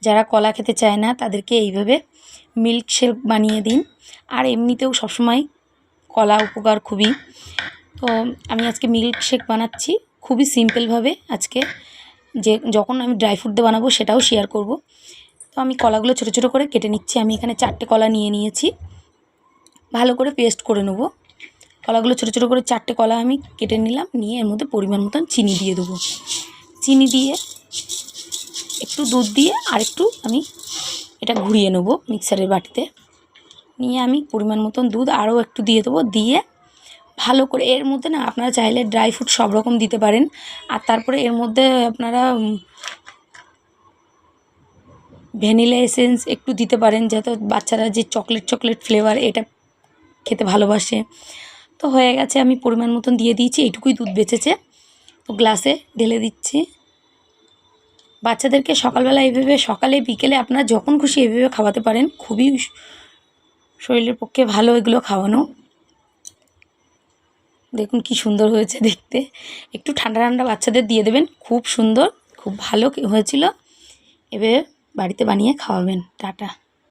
যারা কলা খেতে চায় না তাদেরকে এইভাবে মিল্ক শেক বানিয়ে দিন। আর এমনিতেও সবসময় কলা উপকার খুবই। তো আমি আজকে মিল্ক শেক বানাচ্ছি খুবই সিম্পলভাবে আজকে, যে যখন আমি ড্রাই ফ্রুট দিয়ে বানাবো সেটাও শেয়ার করব। তো আমি কলাগুলো ছোটো ছোটো করে কেটে নিচ্ছি। আমি এখানে 4টে কলা নিয়ে নিয়েছি, ভালো করে পেস্ট করে নেব। কলাগুলো ছোটো ছোটো করে 4টে কলা আমি কেটে নিলাম, নিয়ে এর মধ্যে পরিমাণ মতন চিনি দিয়ে দেবো। চিনি দিয়ে একটু দুধ দিয়ে আর একটু আমি এটা ঘুরিয়ে নেব মিক্সারের বাটিতে। নিয়ে আমি পরিমাণ মতন দুধ আরও একটু দিয়ে দেবো, দিয়ে ভালো করে এর মধ্যে না আপনারা চাইলে ড্রাই ফ্রুট সব রকম দিতে পারেন। আর তারপরে এর মধ্যে আপনারা ভ্যানিলা এসেন্স একটু দিতে পারেন, যাতে বাচ্চারা যে চকলেট ফ্লেভার এটা খেতে ভালোবাসে। তো হয়ে গেছে, আমি পরিমাণ মতন দিয়ে দিয়েছি, এইটুকুই দুধ বেঁচেছে। তো গ্লাসে ঢেলে দিচ্ছি। বাচ্চাদেরকে সকালবেলা এইভাবে, সকালে বিকেলে আপনারা যখন খুশি এইভাবে খাওয়াতে পারেন, খুবই শরীরের পক্ষে ভালো এগুলো খাওয়ানো। দেখুন কি সুন্দর হয়েছে দেখতে। একটু ঠান্ডা ঠান্ডা বাচ্চাদের দিয়ে দেবেন, খুব সুন্দর, খুব ভালো হয়েছিল। এভাবে বাড়িতে বানিয়ে খাওয়াবেন। টাটা।